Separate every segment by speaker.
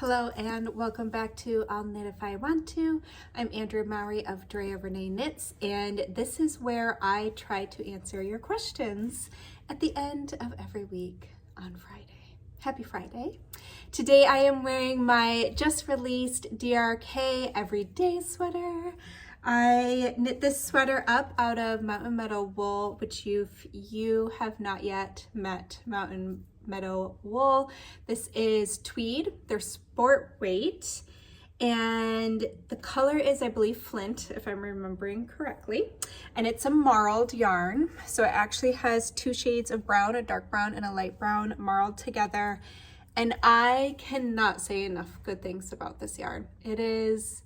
Speaker 1: Hello and welcome back to I'll Knit If I Want To. I'm Andrea Mowry of DRK Everyday Knits, and this is where I try to answer your questions at the end of every week on Friday. Happy Friday. Today I am wearing my just released DRK Everyday Sweater. I knit this sweater up out of Mountain Meadow wool, which you have not yet met Mountain Meadow wool. This is tweed. They're sport weight, and the color is, I believe, flint, if I'm remembering correctly, and it's a marled yarn. So it actually has two shades of brown, a dark brown and a light brown, marled together, and I cannot say enough good things about this yarn. It is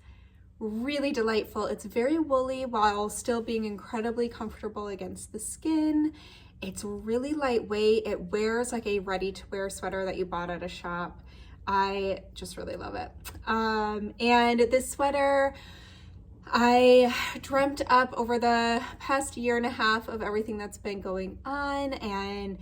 Speaker 1: really delightful. It's very woolly while still being incredibly comfortable against the skin. It's really lightweight. It wears like a ready-to-wear sweater that you bought at a shop. I just really love it. And this sweater, I dreamt up over the past year and a half of everything that's been going on and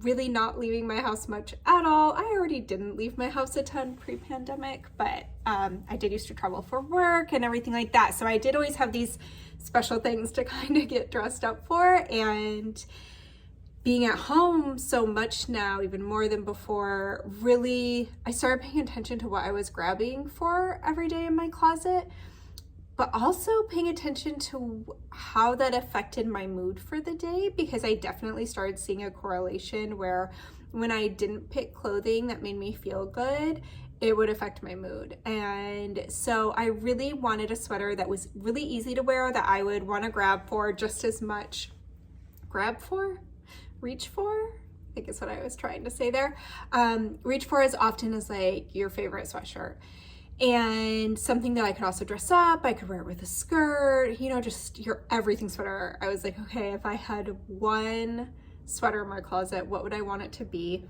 Speaker 1: really not leaving my house much at all. I already didn't leave my house a ton pre-pandemic, but I did used to travel for work and everything like that. So I did always have these special things to kind of get dressed up for, and being at home so much now, even more than before, really, I started paying attention to what I was grabbing for every day in my closet, but also paying attention to how that affected my mood for the day, because I definitely started seeing a correlation where when I didn't pick clothing that made me feel good, it would affect my mood. And so I really wanted a sweater that was really easy to wear, that I would want to grab for just as much. Reach for, I think is what I was trying to say there. Reach for as often as like your favorite sweatshirt, and something that I could also dress up. I could wear it with a skirt, you know, just your everything sweater. I was like, okay, if I had one sweater in my closet, what would I want it to be?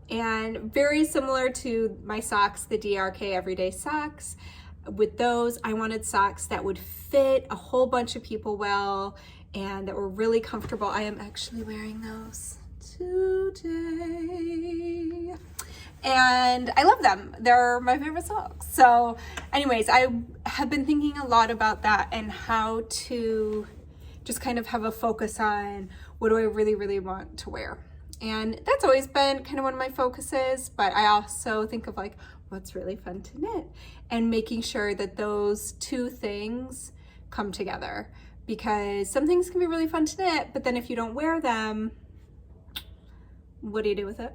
Speaker 1: And very similar to my socks, the DRK Everyday socks. With those, I wanted socks that would fit a whole bunch of people well and that were really comfortable. I am actually wearing those today, and I love them. They're my favorite socks. So anyways, I have been thinking a lot about that and how to just kind of have a focus on what do I really, really want to wear. And that's always been kind of one of my focuses, but I also think of like, what's really fun to knit, and making sure that those two things come together, because some things can be really fun to knit, but then if you don't wear them, what do you do with it?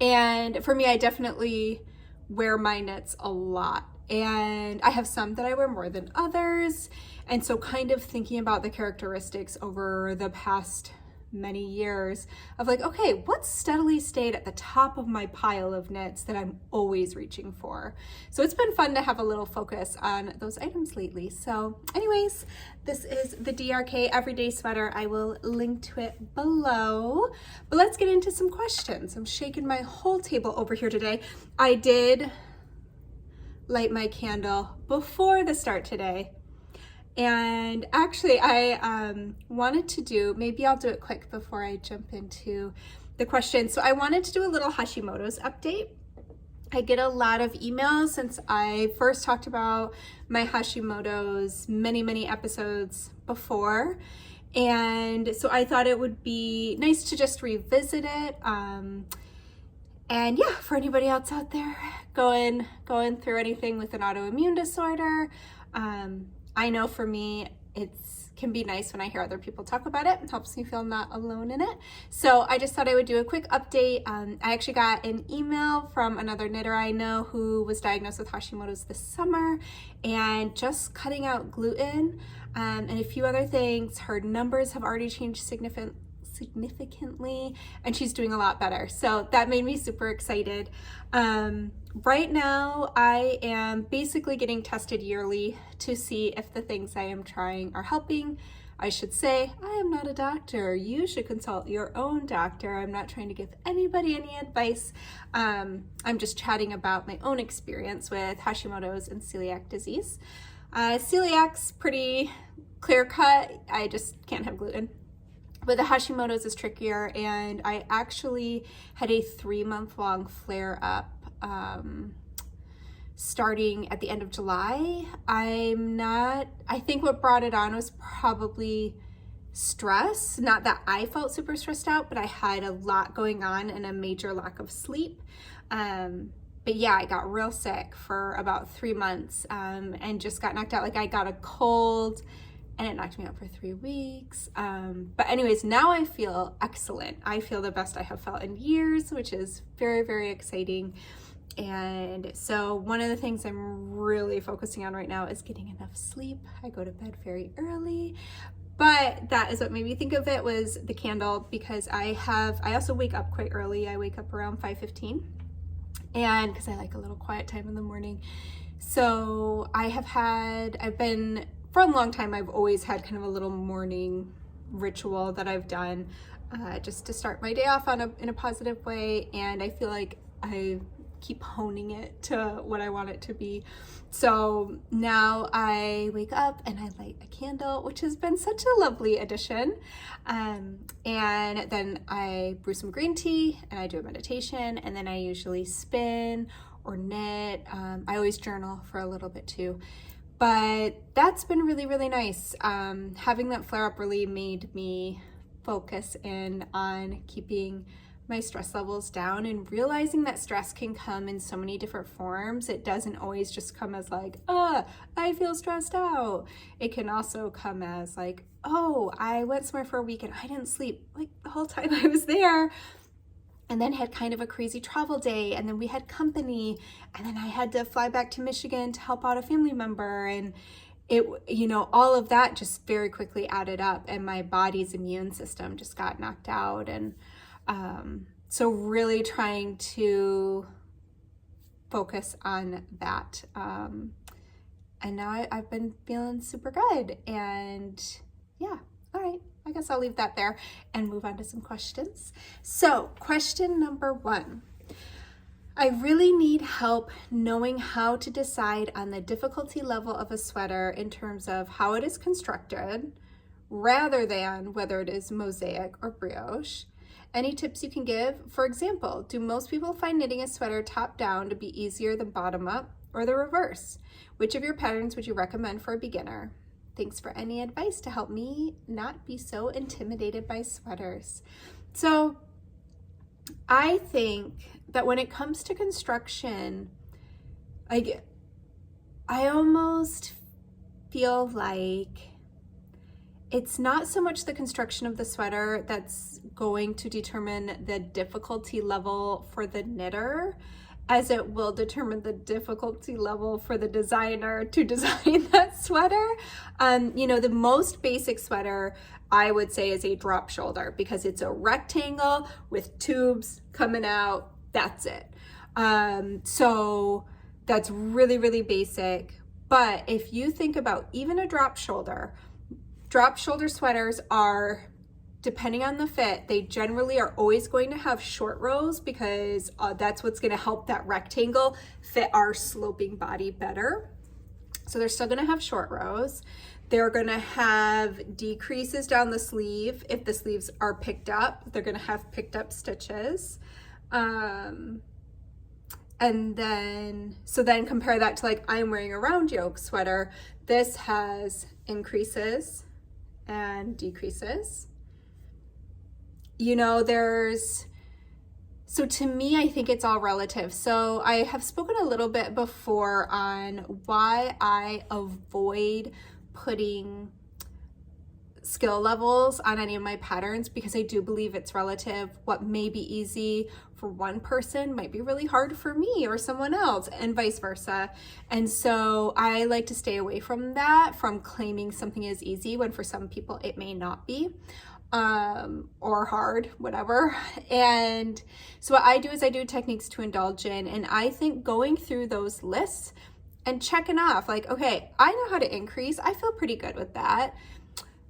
Speaker 1: And for me, I definitely wear my knits a lot, and I have some that I wear more than others. And so kind of thinking about the characteristics over the past many years of like, okay, what's steadily stayed at the top of my pile of knits that I'm always reaching for? So it's been fun to have a little focus on those items lately. So anyways, this is the DRK Everyday Sweater. I will link to it below, but let's get into some questions. I'm shaking my whole table over here today. I did light my candle before the start today. And actually I wanted to do, maybe I'll do it quick before I jump into the questions. So I wanted to do a little Hashimoto's update. I get a lot of emails since I first talked about my Hashimoto's many episodes before. And so I thought it would be nice to just revisit it. And yeah, for anybody else out there going through anything with an autoimmune disorder, I know for me, it can be nice when I hear other people talk about it. It helps me feel not alone in it. So I just thought I would do a quick update. I actually got an email from another knitter I know who was diagnosed with Hashimoto's this summer, and just cutting out gluten and a few other things. Her numbers have already changed significantly, and she's doing a lot better. So that made me super excited. Right now, I am basically getting tested yearly to see if the things I am trying are helping. I should say, I am not a doctor. You should consult your own doctor. I'm not trying to give anybody any advice. I'm just chatting about my own experience with Hashimoto's and celiac disease. Celiac's pretty clear cut. I just can't have gluten. But the Hashimoto's is trickier, and I actually had a 3-month-long flare up starting at the end of July. I think what brought it on was probably stress. Not that I felt super stressed out, but I had a lot going on and a major lack of sleep. But yeah, I got real sick for about 3 months, and just got knocked out. Like, I got a cold and it knocked me out for 3 weeks. But anyways, now I feel excellent. I feel the best I have felt in years, which is very, very exciting. And so one of the things I'm really focusing on right now is getting enough sleep. I go to bed very early, but that is what made me think of it, was the candle, because I also wake up quite early. I wake up around 5:15, and because I like a little quiet time in the morning. So for a long time, I've always had kind of a little morning ritual that I've done just to start my day off in a positive way. And I feel like I keep honing it to what I want it to be. So now I wake up and I light a candle, which has been such a lovely addition. And then I brew some green tea and I do a meditation, and then I usually spin or knit. I always journal for a little bit too. But that's been really, really nice. Having that flare up really made me focus in on keeping my stress levels down, and realizing that stress can come in so many different forms. It doesn't always just come as like, I feel stressed out. It can also come as like, oh, I went somewhere for a week and I didn't sleep like the whole time I was there, and then had kind of a crazy travel day, and then we had company, and then I had to fly back to Michigan to help out a family member, and all of that just very quickly added up, and my body's immune system just got knocked out. And so really trying to focus on that. And now I've been feeling super good, and yeah, all right. I guess I'll leave that there and move on to some questions. So question number 1, I really need help knowing how to decide on the difficulty level of a sweater in terms of how it is constructed, rather than whether it is mosaic or brioche. Any tips you can give? For example, do most people find knitting a sweater top down to be easier than bottom up, or the reverse? Which of your patterns would you recommend for a beginner? Thanks for any advice to help me not be so intimidated by sweaters. So I think that when it comes to construction, I almost feel like it's not so much the construction of the sweater that's going to determine the difficulty level for the knitter, as it will determine the difficulty level for the designer to design that sweater. The most basic sweater I would say is a drop shoulder, because it's a rectangle with tubes coming out. That's it. So that's really, really basic. But if you think about even a drop shoulder sweaters are, depending on the fit, they generally are always going to have short rows, because that's what's going to help that rectangle fit our sloping body better. So they're still going to have short rows. They're going to have decreases down the sleeve. If the sleeves are picked up, they're going to have picked up stitches. And then compare that to, like, I'm wearing a round yoke sweater. This has increases and decreases. So to me, I think it's all relative. So I have spoken a little bit before on why I avoid putting skill levels on any of my patterns, because I do believe it's relative. What may be easy for one person might be really hard for me or someone else, and vice versa. And so I like to stay away from that, from claiming something is easy when for some people it may not be, or hard, whatever. And so what I do is I do techniques to indulge in, and I think going through those lists and checking off, like, okay, I know how to increase. I feel pretty good with that.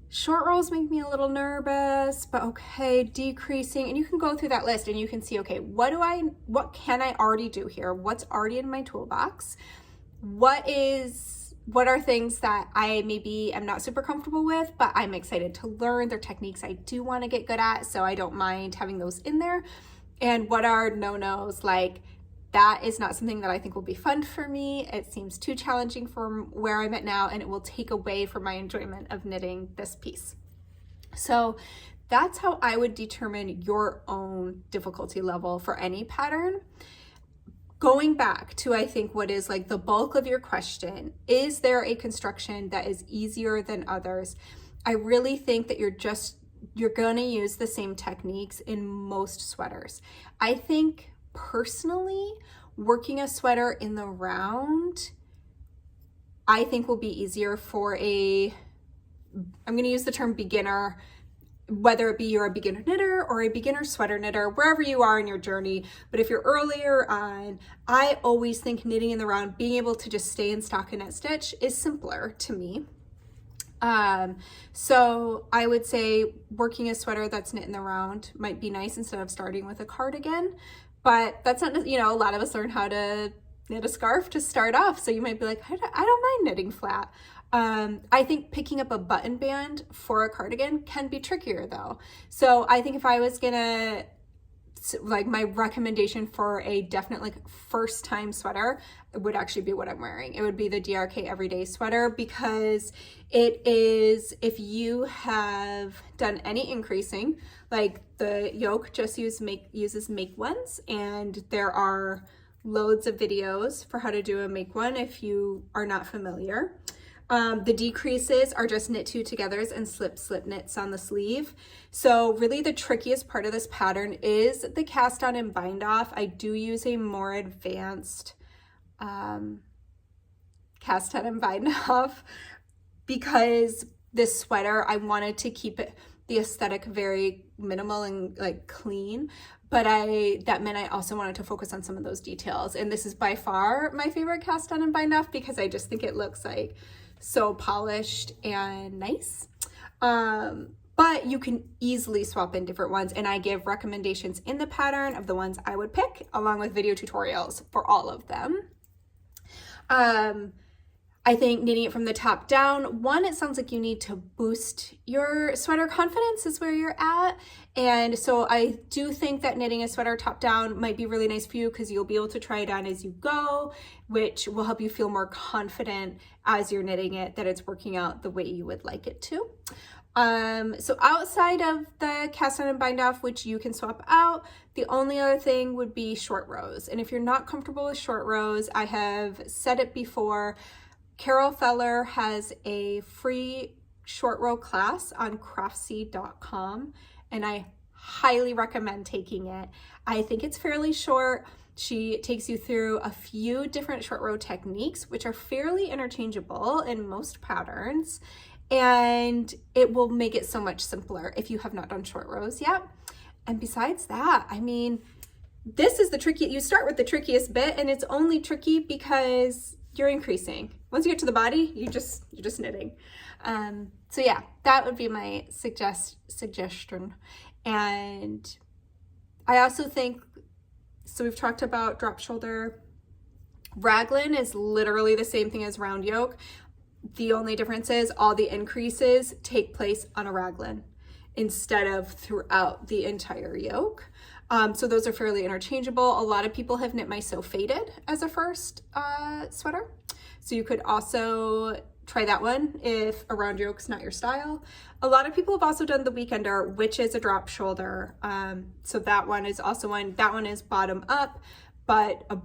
Speaker 1: Short rows make me a little nervous, but okay, decreasing. And you can go through that list and you can see, okay, what can I already do here? What's already in my toolbox? What are things that I maybe am not super comfortable with, but I'm excited to learn? They're techniques I do want to get good at, so I don't mind having those in there. And what are no-nos, like that is not something that I think will be fun for me. It seems too challenging from where I'm at now, and it will take away from my enjoyment of knitting this piece. So that's how I would determine your own difficulty level for any pattern. Going back to, I think, what is like the bulk of your question, is there a construction that is easier than others? I really think that you're gonna use the same techniques in most sweaters. I think personally, working a sweater in the round, I think will be easier for I'm gonna use the term beginner, whether it be you're a beginner knitter or a beginner sweater knitter, wherever you are in your journey. But if you're earlier on, I always think knitting in the round, being able to just stay in stockinette stitch is simpler to me. So I would say working a sweater that's knit in the round might be nice instead of starting with a cardigan, but that's not, you know, a lot of us learn how to knit a scarf to start off. So you might be like, I don't mind knitting flat. I think picking up a button band for a cardigan can be trickier though. So I think if I was gonna, like, my recommendation for a definite like first time sweater would actually be what I'm wearing. It would be the DRK Everyday Sweater, because it is, if you have done any increasing, like the yoke just uses make ones, and there are loads of videos for how to do a make one if you are not familiar. The decreases are just knit two togethers and slip knits on the sleeve. So really the trickiest part of this pattern is the cast on and bind off. I do use a more advanced cast on and bind off, because this sweater, I wanted to keep the aesthetic very minimal and like clean, but that meant I also wanted to focus on some of those details. And this is by far my favorite cast on and bind off, because I just think it looks like so polished and nice. But you can easily swap in different ones, and I give recommendations in the pattern of the ones I would pick, along with video tutorials for all of them. I think knitting it from the top down, one, it sounds like you need to boost your sweater confidence is where you're at. And so I do think that knitting a sweater top down might be really nice for you, because you'll be able to try it on as you go, which will help you feel more confident as you're knitting it that it's working out the way you would like it to. So outside of the cast on and bind off, which you can swap out, the only other thing would be short rows. And if you're not comfortable with short rows, I have said it before, Carol Feller has a free short row class on craftsy.com, and I highly recommend taking it. I think it's fairly short. She takes you through a few different short row techniques, which are fairly interchangeable in most patterns, and it will make it so much simpler if you have not done short rows yet. And besides that, I mean, this is you start with the trickiest bit, and it's only tricky because you're increasing. Once you get to the body, you're just knitting. So yeah, that would be my suggestion. And I also think, so we've talked about drop shoulder. Raglan is literally the same thing as round yoke. The only difference is all the increases take place on a raglan instead of throughout the entire yoke. So those are fairly interchangeable. A lot of people have knit my So Faded as a first sweater. So you could also try that one if a round yoke's not your style. A lot of people have also done the Weekender, which is a drop shoulder. So that one is also that one is bottom up, but a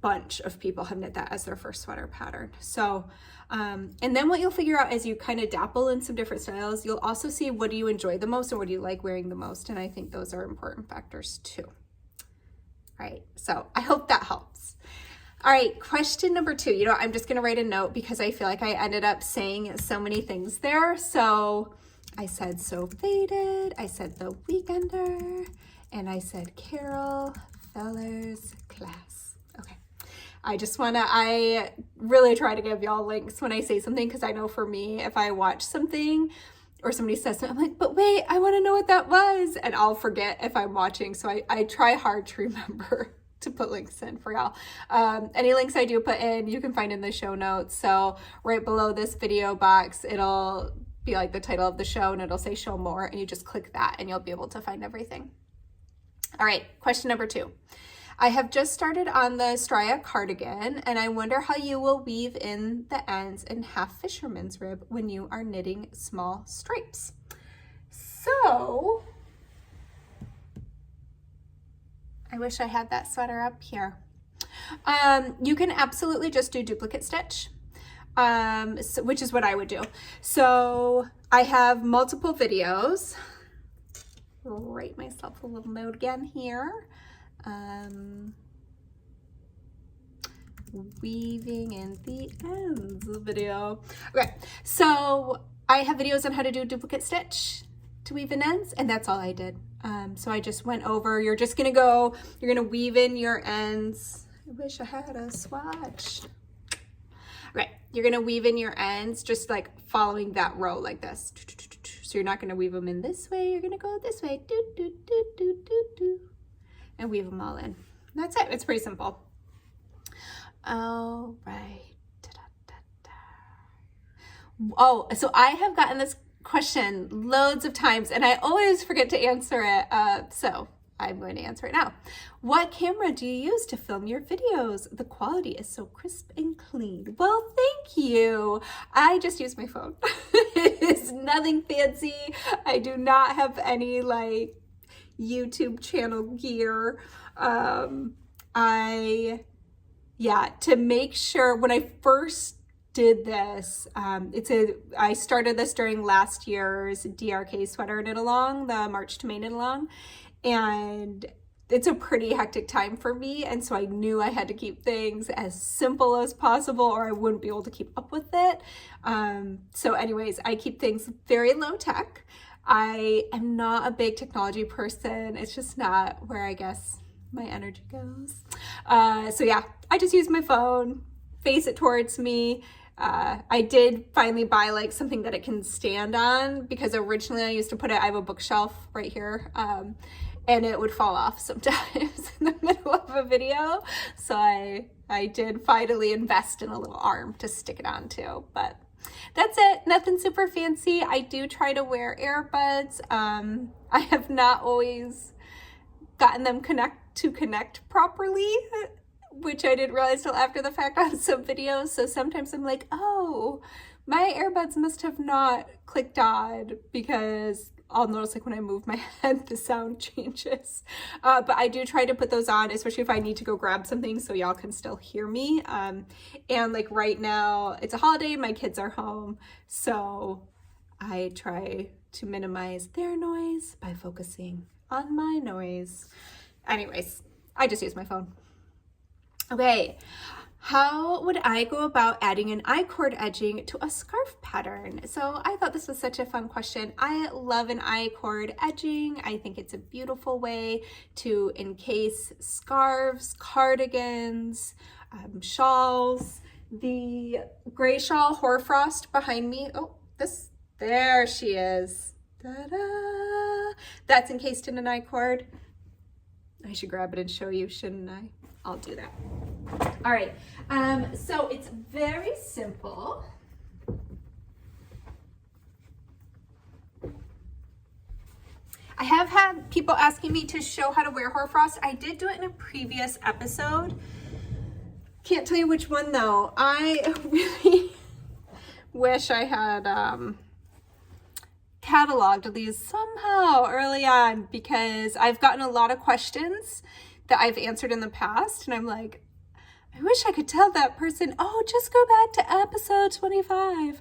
Speaker 1: bunch of people have knit that as their first sweater pattern. So, and then what you'll figure out as you kind of dabble in some different styles, you'll also see what do you enjoy the most and what do you like wearing the most. And I think those are important factors too. All right, so I hope that helps. All right, question number 2. You know, I'm just gonna write a note because I feel like I ended up saying so many things there. So I said So Faded, I said the Weekender, and I said Carol Feller's class. Okay. I really try to give y'all links when I say something, because I know for me, if I watch something or somebody says something, I'm like, but wait, I want to know what that was. And I'll forget if I'm watching. So I try hard to remember to put links in for y'all. Any links I do put in, you can find in the show notes. So right below this video box, it'll be like the title of the show, and it'll say show more, and you just click that and you'll be able to find everything. All right, question number 2. I have just started on the Stria Cardigan, and I wonder how you will weave in the ends in Half Fisherman's rib when you are knitting small stripes. So, I wish I had that sweater up here. You can absolutely just do duplicate stitch, which is what I would do. So I have multiple videos. Write myself a little note again here. Weaving in the ends video. Okay, so I have videos on how to do duplicate stitch to weave in ends, and that's all I did. So I just went over, you're gonna weave in your ends. I wish I had a swatch. Right, you're gonna weave in your ends just like following that row like this. So you're not gonna weave them in this way, you're gonna go this way, and weave them all in. That's it, it's pretty simple. All right. Oh, so I have gotten this question loads of times and I always forget to answer it. So I'm going to answer it now. What camera do you use to film your videos? The quality is so crisp and clean. Well, thank you. I just use my phone. It's nothing fancy. I do not have any like YouTube channel gear. To make sure, when I first did this, I started this during last year's DRK Sweater knit along, the March to May knit along, and it's a pretty hectic time for me, and so I knew I had to keep things as simple as possible or I wouldn't be able to keep up with it. So anyways, I keep things very low tech. I am not a big technology person. It's just not where I guess my energy goes. So yeah, I just use my phone, face it towards me. I did finally buy like something that it can stand on, because originally I used to I have a bookshelf right here, and it would fall off sometimes in the middle of a video. So I did finally invest in a little arm to stick it onto, but that's it. Nothing super fancy. I do try to wear earbuds. I have not always gotten them to connect properly, which I didn't realize till after the fact on some videos. So sometimes I'm like, oh, my earbuds must have not clicked on, because I'll notice like when I move my head, the sound changes. But I do try to put those on, especially if I need to go grab something so y'all can still hear me. And like right now, it's a holiday, my kids are home. So I try to minimize their noise by focusing on my noise. Anyways, I just use my phone. Okay, how would I go about adding an I-cord edging to a scarf pattern? So I thought this was such a fun question. I love an I-cord edging. I think it's a beautiful way to encase scarves, cardigans, shawls. The gray shawl Hoarfrost behind me, there she is. Ta-da! That's encased in an I-cord. I should grab it and show you, shouldn't I? I'll do that. All right, so it's very simple. I have had people asking me to show how to wear hoarfrost. I did do it in a previous episode. Can't tell you which one though. I really wish I had cataloged these somehow early on, because I've gotten a lot of questions that I've answered in the past, and I'm like, I wish I could tell that person, oh, just go back to episode 25,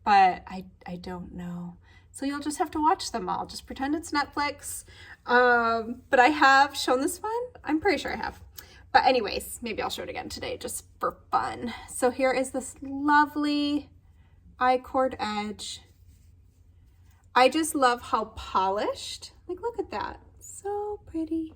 Speaker 1: but I don't know. So you'll just have to watch them all. Just pretend it's Netflix. But I have shown this one. I'm pretty sure I have. But anyways, maybe I'll show it again today just for fun. So here is this lovely I-cord edge. I just love how polished, like look at that, so pretty.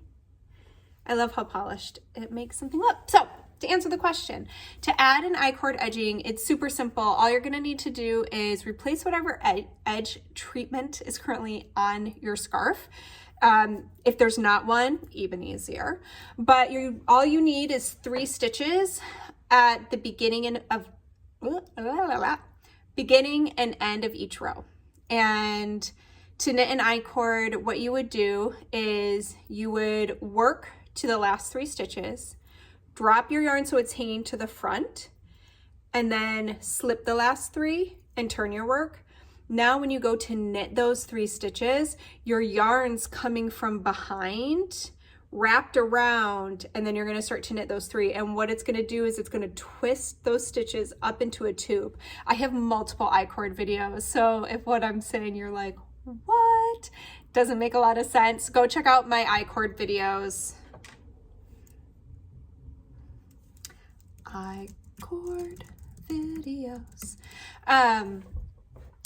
Speaker 1: I love how polished it makes something look. So to answer the question, to add an I-cord edging, it's super simple. All you're gonna need to do is replace whatever edge treatment is currently on your scarf. If there's not one, even easier. But all you need is 3 stitches at the beginning and end of each row. And to knit an I-cord, what you would do is you would work to the last 3 stitches, drop your yarn so it's hanging to the front, and then slip the last 3 and turn your work. Now when you go to knit those 3 stitches, your yarn's coming from behind, wrapped around, and then you're going to start to knit those 3. And what it's going to do is it's going to twist those stitches up into a tube. I have multiple I-cord videos, so if what I'm saying you're like, what? Doesn't make a lot of sense, go check out my I-cord videos. I-cord videos.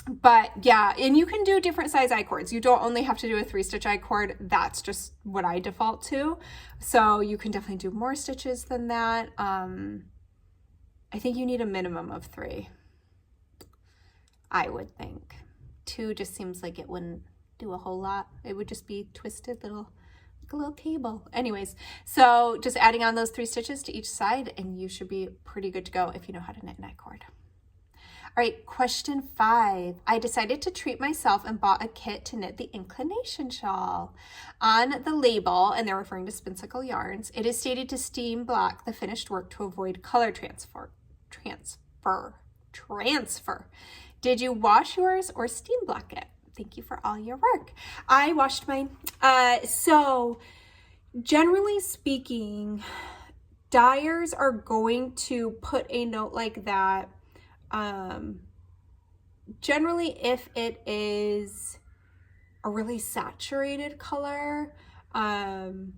Speaker 1: But yeah, and you can do different size I-cords. You don't only have to do a 3-stitch I-cord. That's just what I default to. So you can definitely do more stitches than that. I think you need a minimum of 3. I would think. 2 just seems like it wouldn't do a whole lot. It would just be twisted little, like a little cable. Anyways, so just adding on those 3 stitches to each side and you should be pretty good to go if you know how to knit an I-cord. All right, question 5. I decided to treat myself and bought a kit to knit the inclination shawl. On the label, and they're referring to Spinsicle yarns, it is stated to steam block the finished work to avoid color transfer. Did you wash yours or steam block it? Thank you for all your work. I washed mine. So generally speaking, dyers are going to put a note like that. Generally if it is a really saturated color, and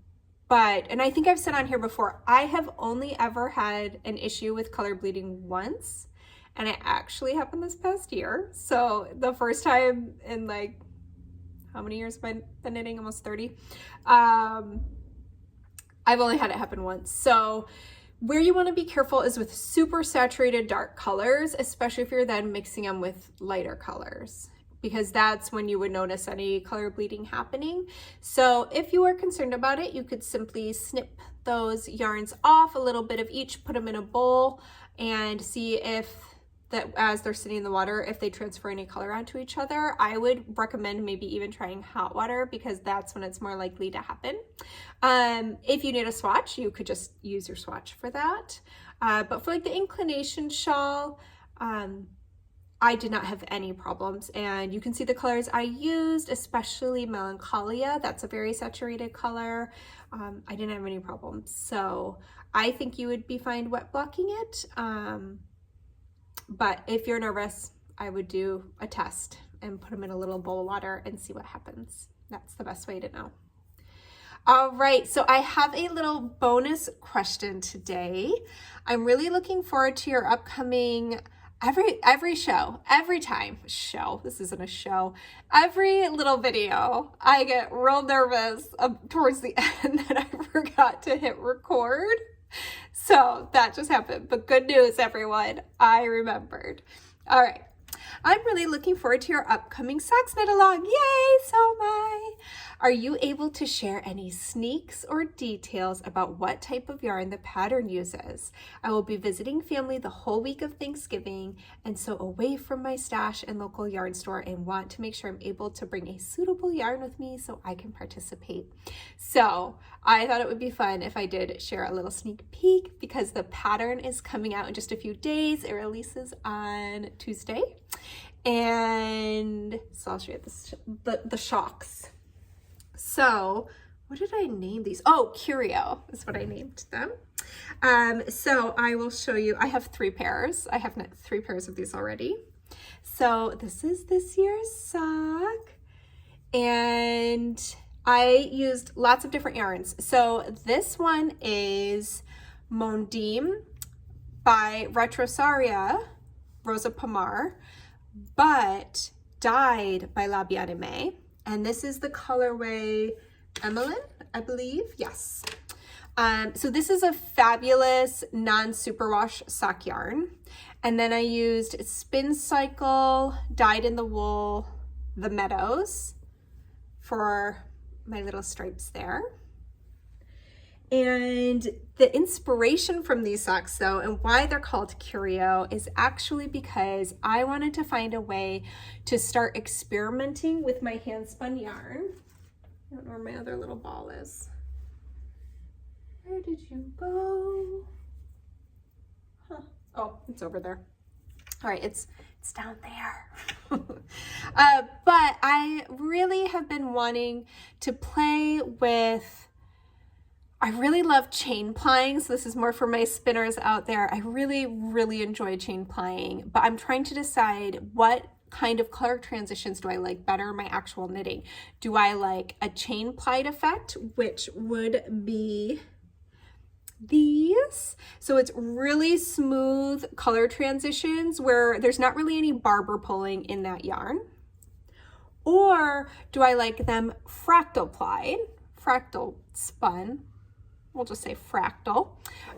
Speaker 1: I think I've said on here before, I have only ever had an issue with color bleeding once, and it actually happened this past year. So the first time in like, how many years have I been knitting? Almost 30. I've only had it happen once. So where you want to be careful is with super saturated dark colors, especially if you're then mixing them with lighter colors, because that's when you would notice any color bleeding happening. So if you are concerned about it, you could simply snip those yarns off, a little bit of each, put them in a bowl, and see if that as they're sitting in the water, if they transfer any color onto each other. I would recommend maybe even trying hot water because that's when it's more likely to happen. If you need a swatch, you could just use your swatch for that. But for like the inclination shawl, I did not have any problems, and you can see the colors I used, especially Melancholia. That's a very saturated color. I didn't have any problems. So I think you would be fine wet blocking it. But if you're nervous, I would do a test and put them in a little bowl of water and see what happens. That's the best way to know. All right, so I have a little bonus question today. I'm really looking forward to your upcoming every show, every little video. I get real nervous towards the end that I forgot to hit record. So that just happened, but good news, everyone. I remembered. All right. I'm really looking forward to your upcoming socks knit along. Yay, so am I. Are you able to share any sneaks or details about what type of yarn the pattern uses? I will be visiting family the whole week of Thanksgiving, and so away from my stash and local yarn store, and want to make sure I'm able to bring a suitable yarn with me so I can participate. So I thought it would be fun if I did share a little sneak peek because the pattern is coming out in just a few days. It releases on Tuesday. And so I'll show you the shocks. So what did I name these? Oh, Curio is what I named them. So I will show you, I have 3 pairs. I have knit 3 pairs of these already. So this is this year's sock, and I used lots of different yarns. So this one is Mondim by Retrosaria, Rosa Pomar, but dyed by La Bien-Aimée. And this is the colorway Emmeline, I believe. Yes. So this is a fabulous non-superwash sock yarn. And then I used Spin Cycle, dyed in the wool, the Meadows for my little stripes there. And the inspiration from these socks, though, and why they're called Curio, is actually because I wanted to find a way to start experimenting with my hand spun yarn. I don't know where my other little ball is. Where did you go? Huh. Oh, it's over there. All right, it's down there. But I really have been wanting to play with, I really love chain plying. So this is more for my spinners out there. I really, really enjoy chain plying, but I'm trying to decide what kind of color transitions do I like better in my actual knitting. Do I like a chain plied effect, which would be these? So it's really smooth color transitions where there's not really any barber pulling in that yarn. Or do I like them fractal plied, fractal spun, we'll just say fractal,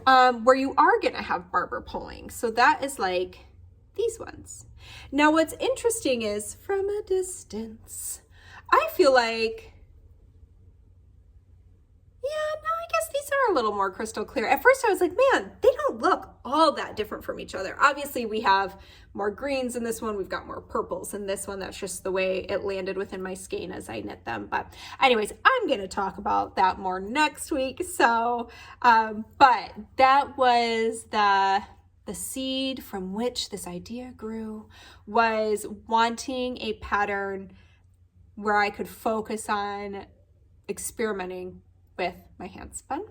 Speaker 1: where you are gonna have barber pulling. So that is like these ones. Now what's interesting is from a distance, I feel like, yeah, no, I guess these are a little more crystal clear. At first I was like, man, they don't look all that different from each other. Obviously we have more greens in this one. We've got more purples in this one. That's just the way it landed within my skein as I knit them. But anyways, I'm going to talk about that more next week. So, but that was the seed from which this idea grew, was wanting a pattern where I could focus on experimenting with my hand spun.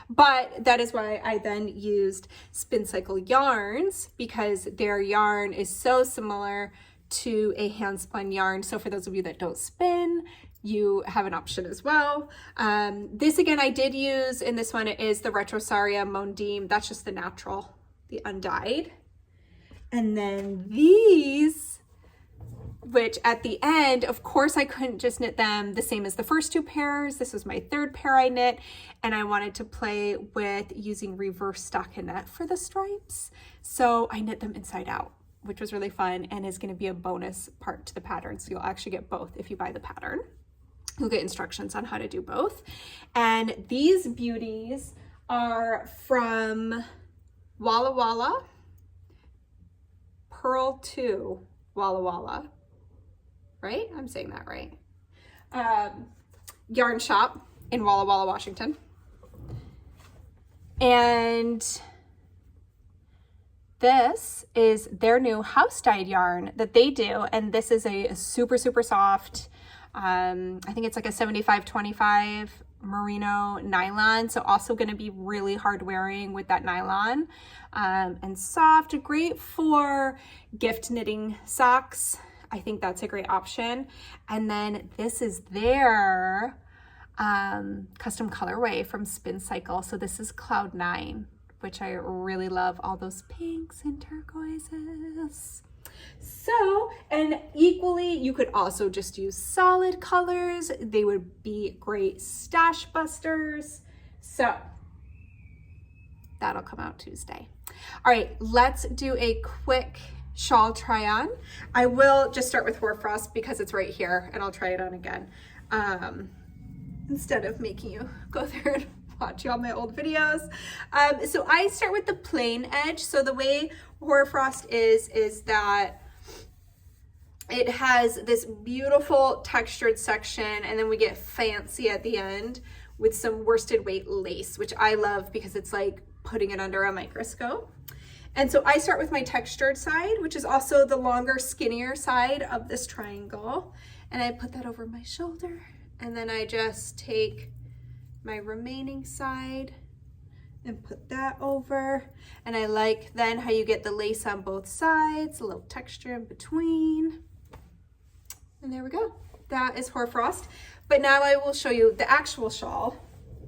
Speaker 1: But that is why I then used Spin Cycle yarns, because their yarn is so similar to a hand spun yarn. So for those of you that don't spin, you have an option as well. This again, I did use in this one, it is the Retrosaria Mondim. That's just the natural, the undyed. And then these, which at the end, of course, I couldn't just knit them the same as the first two pairs. This was my third pair I knit, and I wanted to play with using reverse stockinette for the stripes. So I knit them inside out, which was really fun and is going to be a bonus part to the pattern. So you'll actually get both if you buy the pattern. You'll get instructions on how to do both. And these beauties are from Walla Walla, Pearl 2 Walla Walla. Right? I'm saying that right. Yarn shop in Walla Walla, Washington. And this is their new house dyed yarn that they do. And this is a super, super soft, I think it's like a 75-25 merino nylon. So also going to be really hard wearing with that nylon, and soft, great for gift knitting socks. I think that's a great option. And then this is their custom colorway from Spin Cycle. So this is Cloud 9, which I really love, all those pinks and turquoises. So, and equally, you could also just use solid colors. They would be great stash busters. So that'll come out Tuesday. All right, let's do a quick shawl try on. I will just start with Hoarfrost because it's right here, and I'll try it on again. Instead of making you go there and watch all my old videos. So I start with the plain edge. So the way Hoarfrost is that it has this beautiful textured section, and then we get fancy at the end with some worsted weight lace, which I love because it's like putting it under a microscope. And so I start with my textured side, which is also the longer, skinnier side of this triangle. And I put that over my shoulder. And then I just take my remaining side and put that over. And I like then how you get the lace on both sides, a little texture in between. And there we go. That is Hoarfrost. But now I will show you the actual shawl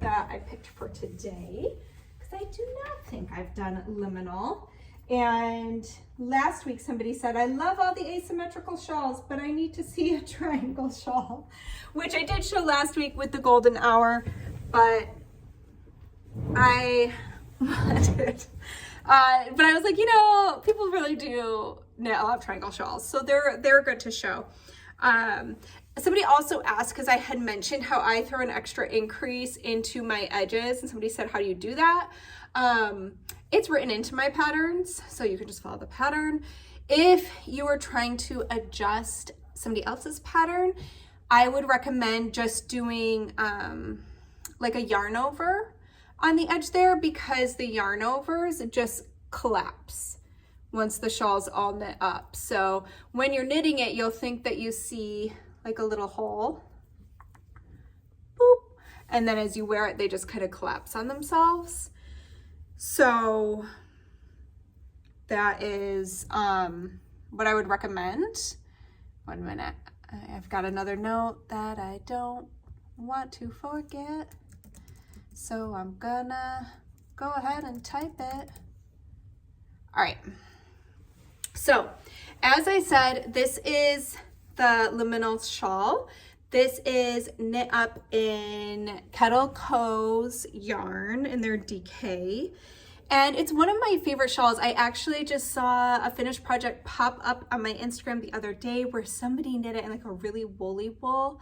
Speaker 1: that I picked for today, because I do not think I've done liminal. And last week somebody said, I love all the asymmetrical shawls, but I need to see a triangle shawl, which I did show last week with the golden hour, but I wanted, but I was like, you know, people really do knit a lot of triangle shawls, so they're good to show. Somebody also asked, because I had mentioned how I throw an extra increase into my edges, and somebody said, how do you do that? It's written into my patterns, so you can just follow the pattern. If you are trying to adjust somebody else's pattern, I would recommend just doing like a yarn over on the edge there because the yarn overs just collapse once the shawl's all knit up. So when you're knitting it, you'll think that you see like a little hole. Boop. And then as you wear it, they just kind of collapse on themselves. So that is what I would recommend. 1 minute. I've got another note that I don't want to forget. So I'm gonna go ahead and type it. All right. So as I said, this is the liminal shawl. This is knit up in Kettle Co's yarn in their DK. And it's one of my favorite shawls. I actually just saw a finished project pop up on my Instagram the other day where somebody knit it in like a really woolly wool.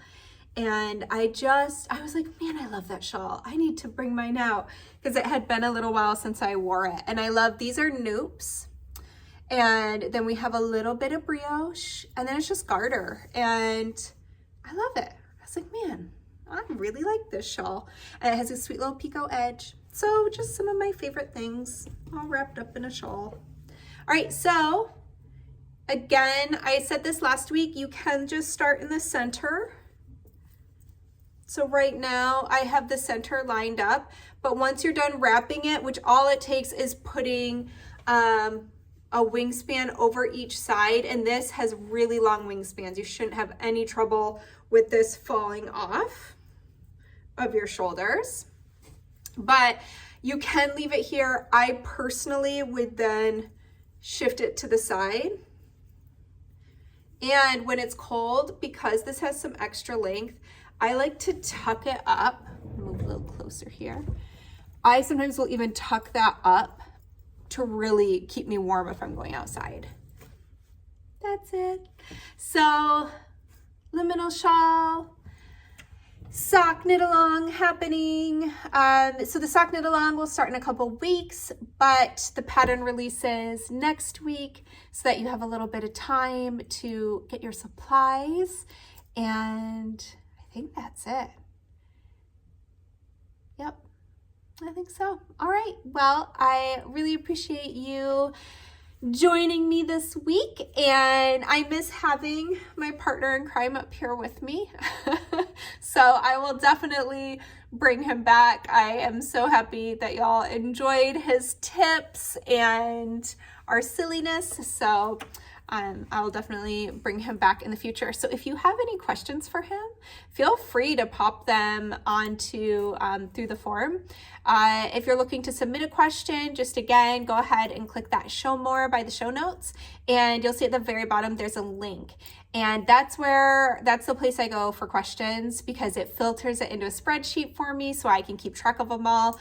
Speaker 1: And I was like, man, I love that shawl. I need to bring mine out because it had been a little while since I wore it. And I love, these are noopes. And then we have a little bit of brioche and then it's just garter. And I love it. I was like, man, I really like this shawl. And it has a sweet little picot edge. So just some of my favorite things all wrapped up in a shawl. All right, so again, I said this last week, you can just start in the center. So right now I have the center lined up, but once you're done wrapping it, which all it takes is putting a wingspan over each side, and this has really long wingspans. You shouldn't have any trouble with this falling off of your shoulders. But you can leave it here. I personally would then shift it to the side. And when it's cold, because this has some extra length, I like to tuck it up. Move a little closer here. I sometimes will even tuck that up to really keep me warm if I'm going outside. That's it. So, liminal shawl. Sock knit along happening. So the sock knit along will start in a couple weeks, but the pattern releases next week so that you have a little bit of time to get your supplies. And I think that's it. Yep, I think so. All right, well, I really appreciate you joining me this week, and I miss having my partner in crime up here with me. So I will definitely bring him back. I am so happy that y'all enjoyed his tips and our silliness. So I will definitely bring him back in the future. So if you have any questions for him, feel free to pop them onto through the form. If you're looking to submit a question, just again, go ahead and click that show more by the show notes, and you'll see at the very bottom there's a link. And that's the place I go for questions because it filters it into a spreadsheet for me so I can keep track of them all.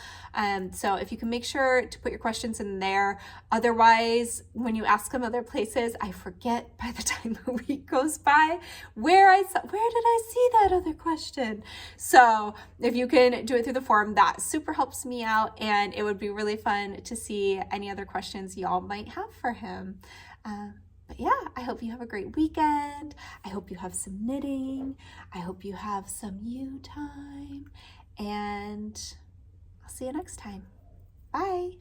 Speaker 1: So if you can make sure to put your questions in there. Otherwise, when you ask them other places, I forget by the time the week goes by where did I see that other question? So if you can do it through the form, that super helps me out, and it would be really fun to see any other questions y'all might have for him. But yeah, I hope you have a great weekend. I hope you have some knitting. I hope you have some you time. And I'll see you next time. Bye.